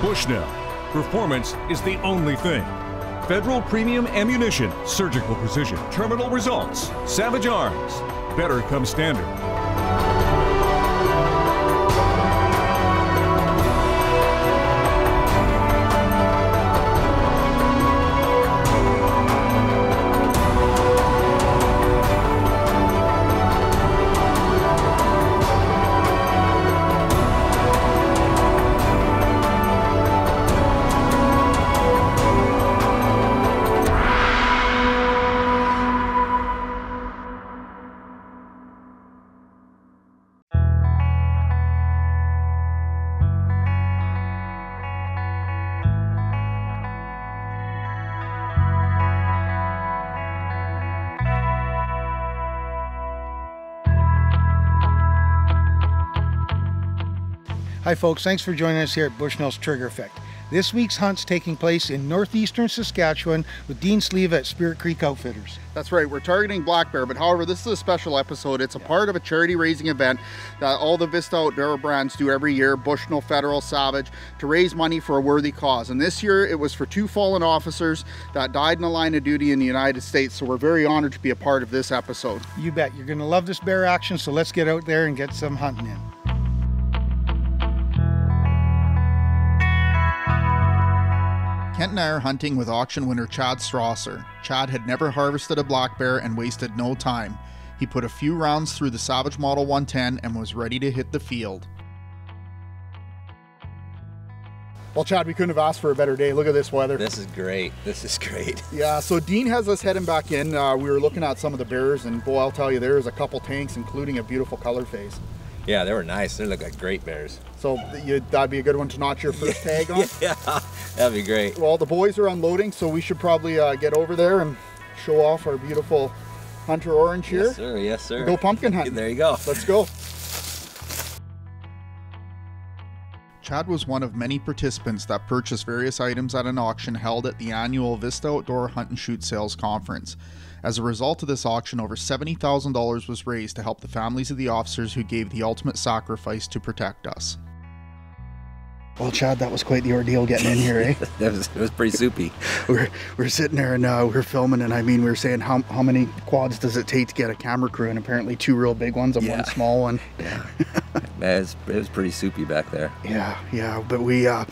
Bushnell. Performance is the only thing. Federal Premium Ammunition, surgical precision, terminal results, Savage Arms. Better comes standard. Hi folks, thanks for joining us here at Bushnell's Trigger Effect. This week's hunt's taking place in northeastern Saskatchewan with Dean Sleva at Spirit Creek Outfitters. That's right, we're targeting black bear, but however, this is a special episode. It's a part of a charity raising event that all the Vista Outdoor brands do every year, Bushnell, Federal, Savage, to raise money for a worthy cause. And this year it was for 2 fallen officers that died in the line of duty in the United States, so we're very honored to be a part of this episode. You bet, you're gonna love this bear action, so let's get out there and get some hunting in. Kent and I are hunting with auction winner Chad Strasser. Chad had never harvested a black bear and wasted no time. He put a few rounds through the Savage Model 110 and was ready to hit the field. Well, Chad, we couldn't have asked for a better day. Look at this weather. This is great. This is great. Yeah, so Dean has us heading back in. We were looking at some of the bears, and boy, I'll tell you, there's a couple tanks, including a beautiful color phase. Yeah, they were nice. They look like great bears. So that'd be a good one to notch your first tag on? Yeah, that'd be great. Well, the boys are unloading, so we should probably get over there and show off our beautiful Hunter Orange here. Yes, sir. Yes, sir. Go pumpkin hunting. There you go. Let's go. Chad was one of many participants that purchased various items at an auction held at the annual Vista Outdoor Hunt and Shoot Sales Conference. As a result of this auction, over $70,000 was raised to help the families of the officers who gave the ultimate sacrifice to protect us. Well, Chad, that was quite the ordeal getting in here, eh? It was pretty soupy. We're sitting there and we're filming, and I mean, we were saying how many quads does it take to get a camera crew, and apparently 2 real big ones and 1 small one. Yeah, man, it was pretty soupy back there. Yeah, but we're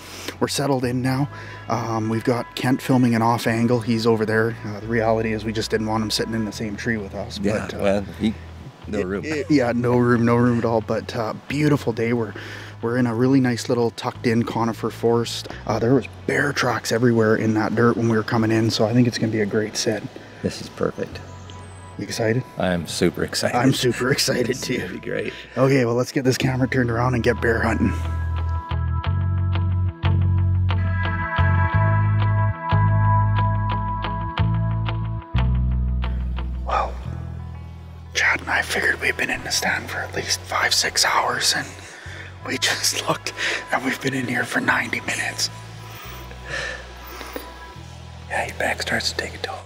settled in now. We've got Kent filming an off angle. He's over there. The reality is we just didn't want him sitting in the same tree with us. Yeah, but, well, no room. Yeah, no room at all. But beautiful day. We're in a really nice little tucked in conifer forest. There was bear tracks everywhere in that dirt when we were coming in, so I think it's gonna be a great sit. This is perfect. You excited? I'm super excited. I'm super excited too. It'll be great. Okay, well, let's get this camera turned around and get bear hunting. Well, Chad and I figured we've been in the stand for at least 5-6 hours, and we just looked, and we've been in here for 90 minutes. Yeah, your back starts to take a toll.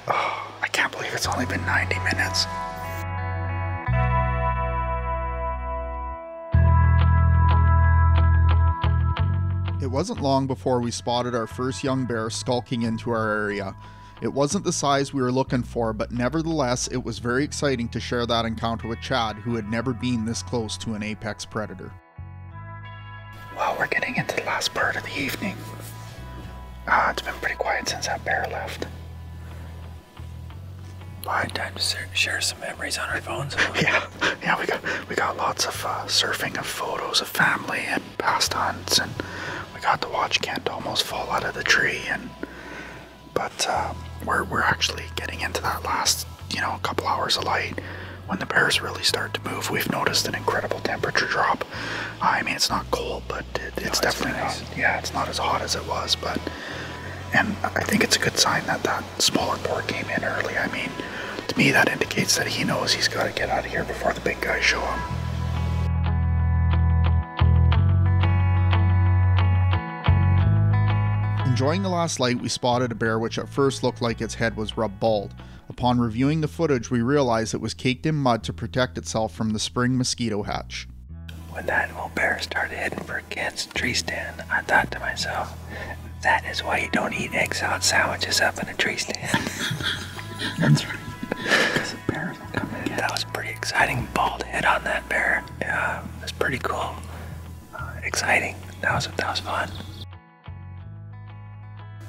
Oh, I can't believe it's only been 90 minutes. It wasn't long before we spotted our first young bear skulking into our area. It wasn't the size we were looking for, but nevertheless, it was very exciting to share that encounter with Chad, who had never been this close to an apex predator. Well, we're getting into the last part of the evening. It's been pretty quiet since that bear left. Fine, time to share some memories on our phones. Yeah, we got lots of surfing of photos of family and past hunts, and we got to watch Kent almost fall out of the tree, but we're actually getting into that last, couple hours of light. When the bears really start to move, we've noticed an incredible temperature drop. I mean, it's not cold, but it's definitely nice. Not. Yeah, it's not as hot as it was, and I think it's a good sign that smaller boar came in early. I mean, to me, that indicates that he knows he's got to get out of here before the big guys show up. Enjoying the last light, we spotted a bear which at first looked like its head was rubbed bald. Upon reviewing the footage, we realized it was caked in mud to protect itself from the spring mosquito hatch. when that little bear started heading for Kent's tree stand, I thought to myself, that is why you don't eat egg salad sandwiches up in a tree stand. That's right. Because the bears will come again. That was pretty exciting. Bald head on that bear. Yeah, it was pretty cool. Exciting. That was fun.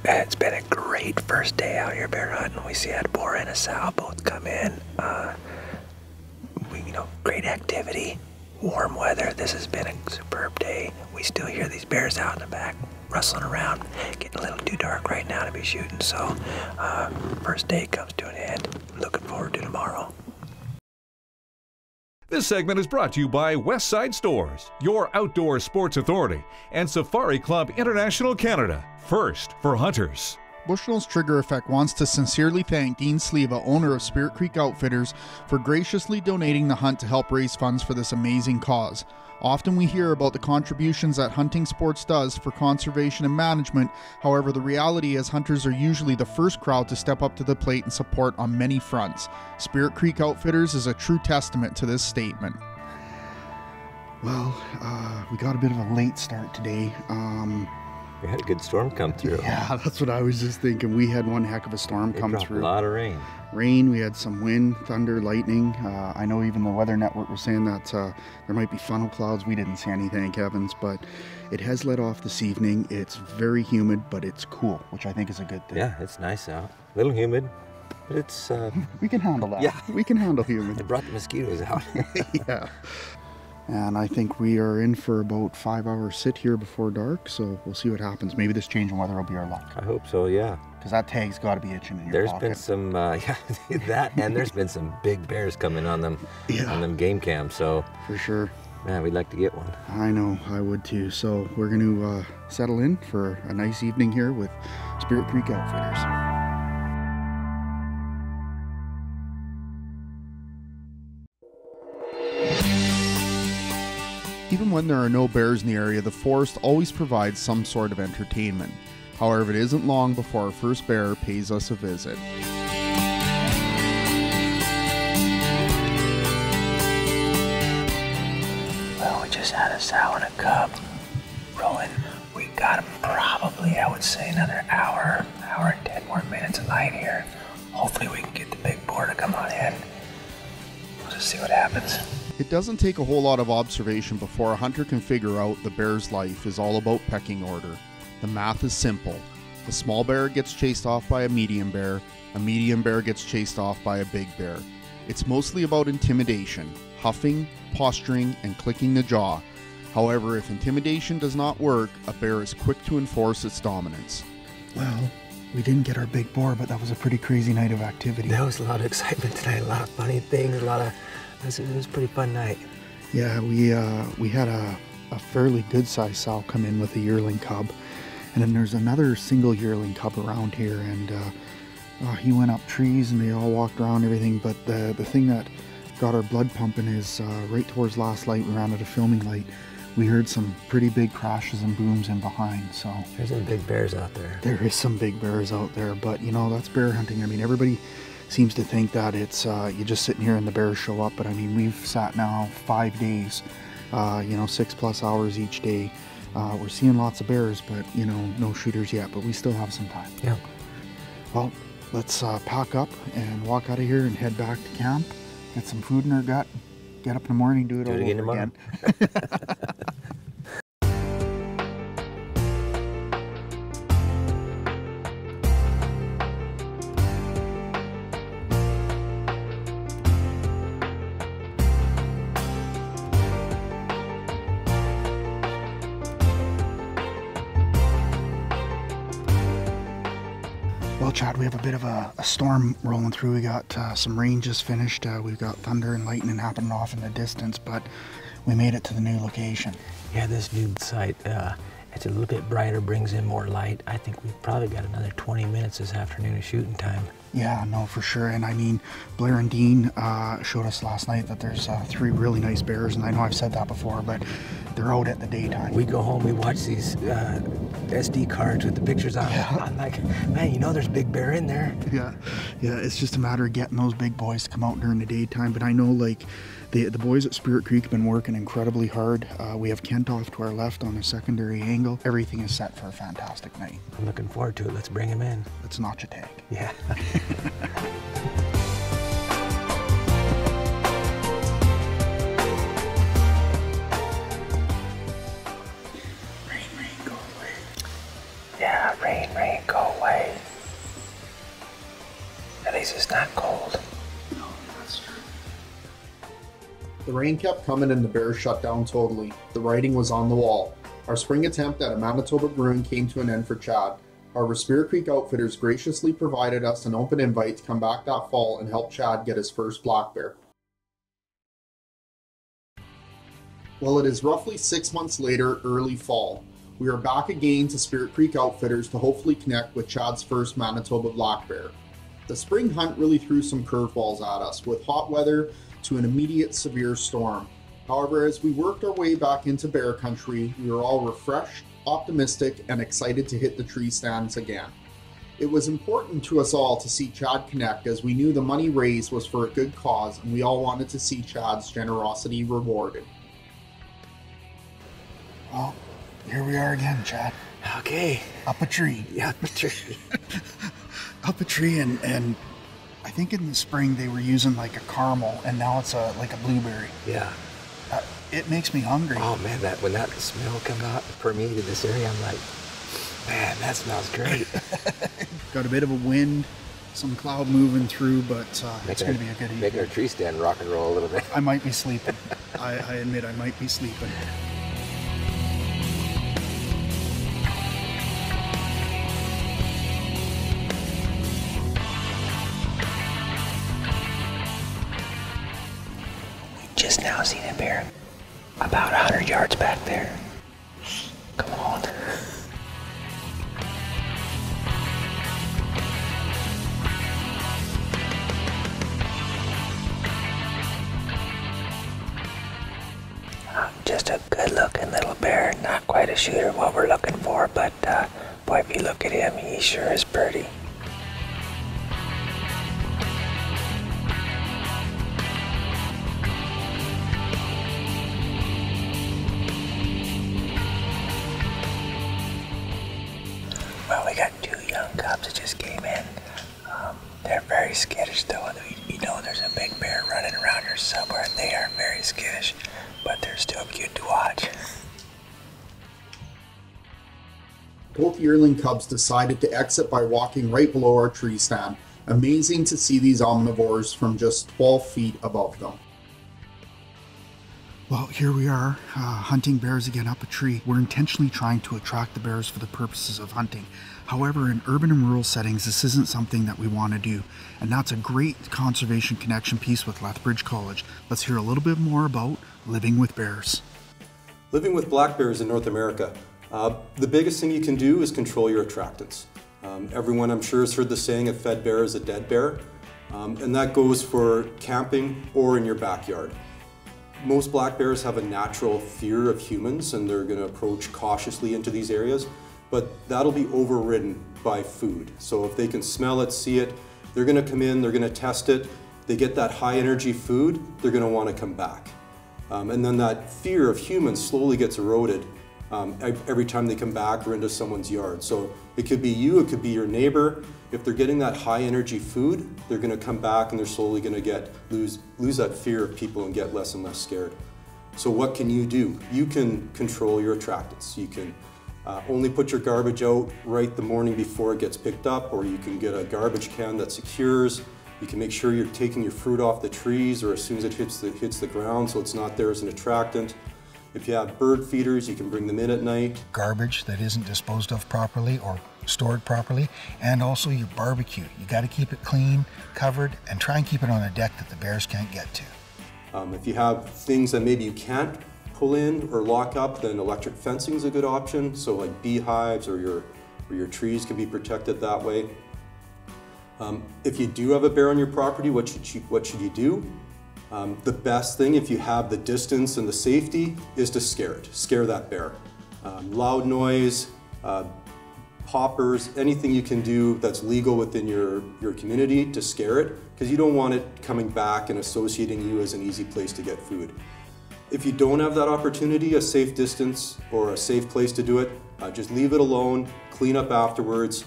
It's been a great first day out here bear hunting. We see a boar and a sow both come in. Great activity, warm weather. This has been a superb day. We still hear these bears out in the back rustling around. Getting a little too dark right now to be shooting, so first day comes to an end. Looking forward to tomorrow. This segment is brought to you by Westside Stores, your outdoor sports authority, and Safari Club International Canada, first for hunters. Bushnell's Trigger Effect wants to sincerely thank Dean Sleva, owner of Spirit Creek Outfitters, for graciously donating the hunt to help raise funds for this amazing cause. Often we hear about the contributions that hunting sports does for conservation and management. However, the reality is hunters are usually the first crowd to step up to the plate and support on many fronts. Spirit Creek Outfitters is a true testament to this statement. Well, we got a bit of a late start today. We had a good storm come through. Yeah, that's what I was just thinking. We had one heck of a storm come through. A lot of rain. We had some wind, thunder, lightning. I know even the Weather Network was saying that there might be funnel clouds. We didn't see any, thank heavens, but it has let off this evening. It's very humid, but it's cool, which I think is a good thing. Yeah, it's nice out. A little humid, but it's... we can handle that. Yeah. We can handle humid. It brought the mosquitoes out. Yeah. And I think we are in for about 5-hour sit here before dark, so we'll see what happens. Maybe this change in weather will be our luck. I hope so, yeah. Because that tag's got to be itching in your pocket. There's been some, yeah, that, and there's been some big bears coming on them, on them game cams, so. For sure. Man, we'd like to get one. I know, I would too. So we're going to settle in for a nice evening here with Spirit Creek Outfitters. Even when there are no bears in the area, the forest always provides some sort of entertainment. However, it isn't long before our first bear pays us a visit. Well, we just had a sow and a cub rolling. We got them probably, I would say, another hour and 10 more minutes of light here. Hopefully we can get the big boar to come on in. We'll just see what happens. It doesn't take a whole lot of observation before a hunter can figure out the bear's life is all about pecking order. The math is simple. A small bear gets chased off by a medium bear gets chased off by a big bear. It's mostly about intimidation, huffing, posturing, and clicking the jaw. However, if intimidation does not work, a bear is quick to enforce its dominance. Well, we didn't get our big boar, but that was a pretty crazy night of activity. There was a lot of excitement tonight, a lot of funny things, it was a pretty fun night. Yeah, we had a fairly good-sized sow come in with a yearling cub, and then there's another single yearling cub around here, and he went up trees and they all walked around and everything, but the thing that got our blood pumping is right towards last light, we ran out of filming light, we heard some pretty big crashes and booms in behind, so... There's some big bears out there. There is some big bears out there, but you know, that's bear hunting. I mean, everybody seems to think that it's you're just sitting here and the bears show up, but I mean, we've sat now 5 days, 6+ hours each day. We're seeing lots of bears, but you know, no shooters yet, but we still have some time. Yeah. Well, let's pack up and walk out of here and head back to camp, get some food in our gut, get up in the morning, do it all over again. Well, Chad, we have a bit of a storm rolling through. We got some rain just finished. We've got thunder and lightning happening off in the distance, but we made it to the new location. Yeah, this new site, it's a little bit brighter, brings in more light. I think we've probably got another 20 minutes this afternoon of shooting time. Yeah, no, for sure. And I mean, Blair and Dean showed us last night that there's 3 really nice bears, and I know I've said that before, but they're out at the daytime. We go home, we watch these SD cards with the pictures on them. I'm like, man, you know there's a big bear in there. Yeah, it's just a matter of getting those big boys to come out during the daytime. But I know, like, the boys at Spirit Creek have been working incredibly hard. We have Kent off to our left on a secondary angle. Everything is set for a fantastic night. I'm looking forward to it. Let's bring him in. Let's notch a tag. Yeah. Rain, go away. Yeah, rain, go away. At least it's not cold. No, that's true. The rain kept coming and the bears shut down totally. The writing was on the wall. Our spring attempt at a Manitoba Bruin came to an end for Chad. However, Spirit Creek Outfitters graciously provided us an open invite to come back that fall and help Chad get his first black bear. Well, it is roughly 6 months later, early fall. We are back again to Spirit Creek Outfitters to hopefully connect with Chad's first Manitoba black bear. The spring hunt really threw some curveballs at us, with hot weather to an immediate severe storm. However, as we worked our way back into bear country, we were all refreshed, optimistic, and excited to hit the tree stands again. It was important to us all to see Chad connect, as we knew the money raised was for a good cause and we all wanted to see Chad's generosity rewarded. Well, here we are again, Chad. Okay. Up a tree. Yeah, up a tree. Up a tree, and I think in the spring they were using like a caramel, and now it's like a blueberry. Yeah. It makes me hungry. Oh man, when that smell come out, permeated this area, I'm like, man, that smells great. Got a bit of a wind, some cloud moving through, but it's going to be a good evening. Making our tree stand rock and roll a little bit. I might be sleeping. I admit I might be sleeping. Just now seen a bear about 100 yards back there. Come on. Just a good looking little bear, not quite a shooter what we're looking for, but boy, if you look at him, he sure is pretty. Well, we got 2 young cubs that just came in. They're very skittish though. You know there's a big bear running around here somewhere. They are very skittish, but they're still cute to watch. Both yearling cubs decided to exit by walking right below our tree stand. Amazing to see these omnivores from just 12 feet above them. Well, here we are, hunting bears again up a tree. We're intentionally trying to attract the bears for the purposes of hunting. However, in urban and rural settings, this isn't something that we want to do. And that's a great conservation connection piece with Lethbridge College. Let's hear a little bit more about living with bears. Living with black bears in North America. The biggest thing you can do is control your attractants. Everyone, I'm sure, has heard the saying, a fed bear is a dead bear. And that goes for camping or in your backyard. Most black bears have a natural fear of humans and they're going to approach cautiously into these areas, but that'll be overridden by food. So if they can smell it, see it, they're going to come in, they're going to test it, they get that high energy food, they're going to want to come back. And then that fear of humans slowly gets eroded every time they come back or into someone's yard. So it could be you, it could be your neighbor. If they're getting that high energy food, they're going to come back and they're slowly going to lose that fear of people and get less and less scared. So what can you do? You can control your attractants. You can only put your garbage out right the morning before it gets picked up, or you can get a garbage can that secures. You can make sure you're taking your fruit off the trees or as soon as it hits the ground so it's not there as an attractant. If you have bird feeders, you can bring them in at night. Garbage that isn't disposed of properly or stored properly, and also your barbecue. You got to keep it clean, covered, and try and keep it on a deck that the bears can't get to. If you have things that maybe you can't pull in or lock up, then electric fencing is a good option. So like beehives or your trees can be protected that way. If you do have a bear on your property, what should you do? The best thing, if you have the distance and the safety, is to scare it. Scare that bear. Loud noise, poppers, anything you can do that's legal within your community to scare it, because you don't want it coming back and associating you as an easy place to get food. If you don't have that opportunity, a safe distance or a safe place to do it, just leave it alone, clean up afterwards,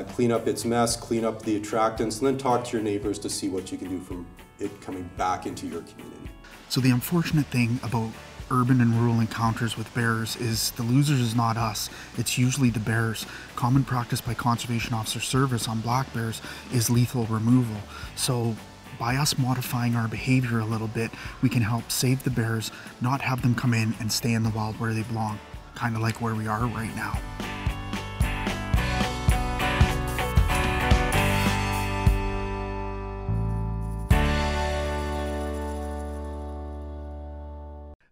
clean up its mess, clean up the attractants, and then talk to your neighbors to see what you can do from it coming back into your community. So the unfortunate thing about urban and rural encounters with bears is the losers is not us, it's usually the bears. Common practice by Conservation Officer Service on black bears is lethal removal. So by us modifying our behavior a little bit, we can help save the bears, not have them come in and stay in the wild where they belong, kind of like where we are right now.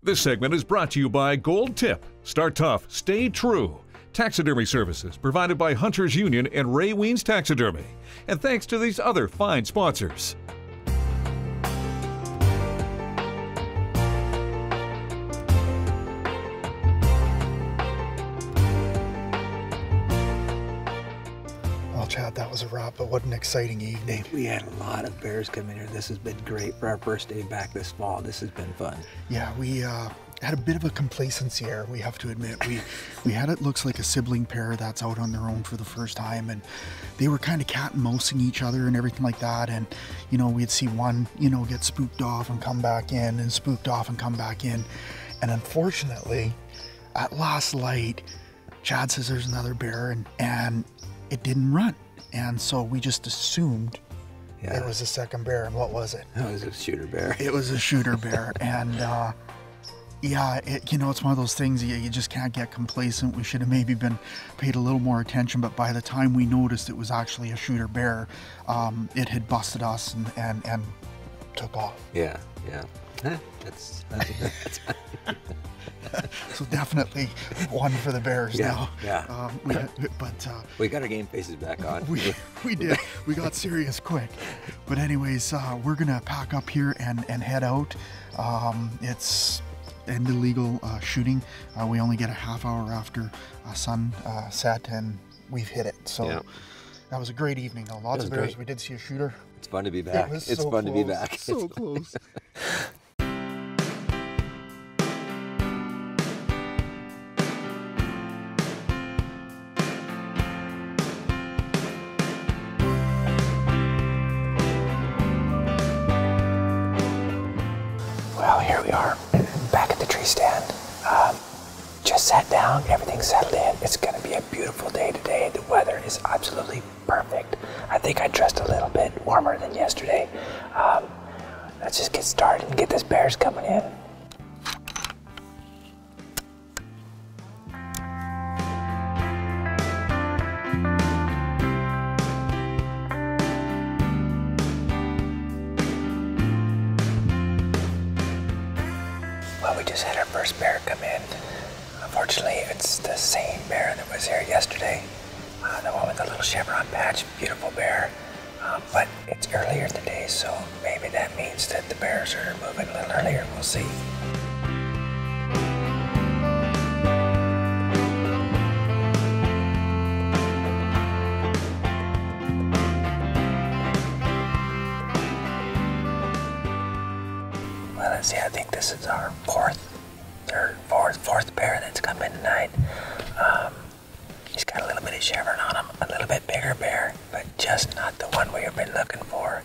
This segment is brought to you by Gold Tip. Start tough, stay true. Taxidermy services provided by Hunters Union and Ray Weens Taxidermy. And thanks to these other fine sponsors. Well, Chad, that was a wrap, but what an exciting evening. We had a lot of bears come in here. This has been great for our first day back this fall. This has been fun. Yeah, we had a bit of a complacency here, we have to admit. We had it looks like a sibling pair that's out on their own for the first time, and they were kind of cat and mousing each other and everything like that. And, you know, we'd see one, you know, get spooked off and come back in and spooked off and come back in. And unfortunately, at last light, Chad says there's another bear and it didn't run. And so we just assumed it was a second bear. And what was it? It was a shooter bear. It was a shooter bear. And yeah, you know, it's one of those things you just can't get complacent. We should have maybe been paid a little more attention, but by the time we noticed it was actually a shooter bear, it had busted us and took off. Yeah, yeah. That's So definitely one for the Bears now. Yeah. We got our game faces back on. We did. We got serious quick. But anyways, we're gonna pack up here and head out. It's end of legal shooting. We only get a half hour after sun set, and we've hit it. So that was a great evening though. Lots of bears. Great. We did see a shooter. It's fun to be back. It's fun to be back. So close. Well, here we are, back at the tree stand. Just sat down, everything's settled in. It's going to be a beautiful day today. The weather is absolutely perfect. I think I dressed a little bit warmer than yesterday. Let's just get started and get this bears coming in. Well, we just had our first bear come in. Unfortunately, it's the same bear that was here yesterday. The one with the little chevron patch, beautiful bear. But it's earlier in the day, so maybe that means that the bears are moving a little earlier. We'll see. Well, let's see. I think this is our fourth bear that's come in tonight. He's got a little bit of chevron on him, a little bit bigger bear, but just not the one we've been looking for.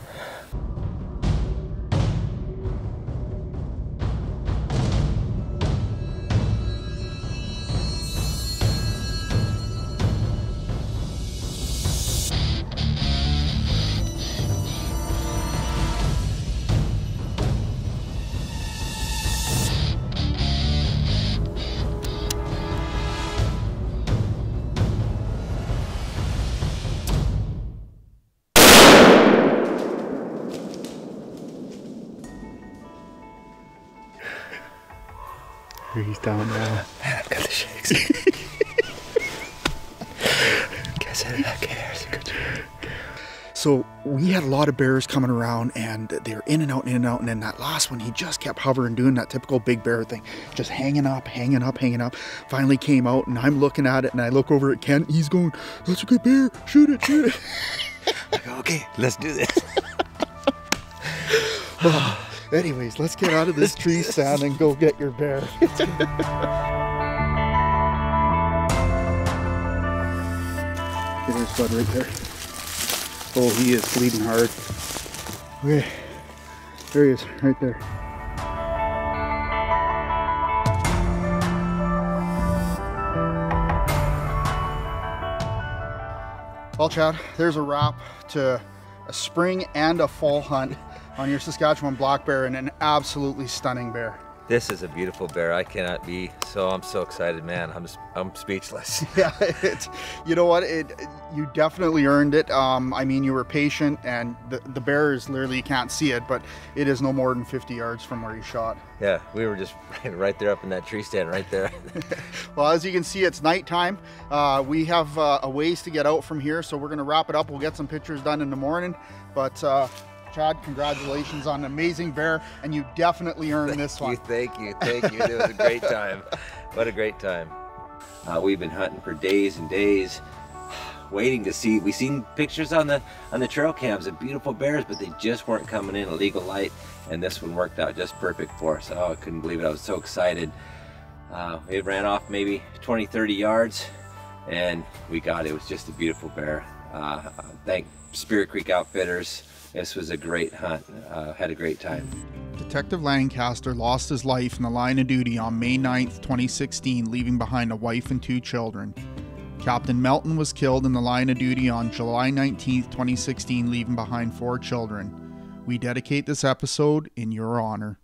He's down now. Man, I've got the shakes. Guess it. Okay, there's a good job. So we had a lot of bears coming around, and they were in and out, in and out. And then that last one, he just kept hovering, doing that typical big bear thing, just hanging up, hanging up, hanging up. Finally came out, and I'm looking at it, and I look over at Kent. He's going, "That's a good bear. Shoot it, shoot it." I go, okay, let's do this. Anyways, let's get out of this tree stand and go get your bear. There's Bud right there. Oh, he is bleeding hard. Okay, there he is, right there. Well, Chad, there's a wrap to a spring and a fall hunt on your Saskatchewan black bear, and an absolutely stunning bear. This is a beautiful bear. I cannot be I'm so excited, man. I'm speechless. Yeah, you know what? You definitely earned it. I mean, you were patient, and the bear is literally, you can't see it, but it is no more than 50 yards from where you shot. Yeah, we were just right there up in that tree stand right there. Well, as you can see, it's nighttime. We have a ways to get out from here, so we're gonna wrap it up. We'll get some pictures done in the morning, but Chad, congratulations on an amazing bear, and you definitely earned this one. Thank you. It was a great time. What a great time. We've been hunting for days and days, waiting to see. We've seen pictures on the trail cams of beautiful bears, but they just weren't coming in a legal light, and this one worked out just perfect for us. Oh, I couldn't believe it. I was so excited. It ran off maybe 20, 30 yards, and we got it. It was just a beautiful bear. Thank Spirit Creek Outfitters. This was a great hunt. Had a great time. Detective Lancaster lost his life in the line of duty on May 9th, 2016, leaving behind a wife and 2 children. Captain Melton was killed in the line of duty on July 19th, 2016, leaving behind 4 children. We dedicate this episode in your honor.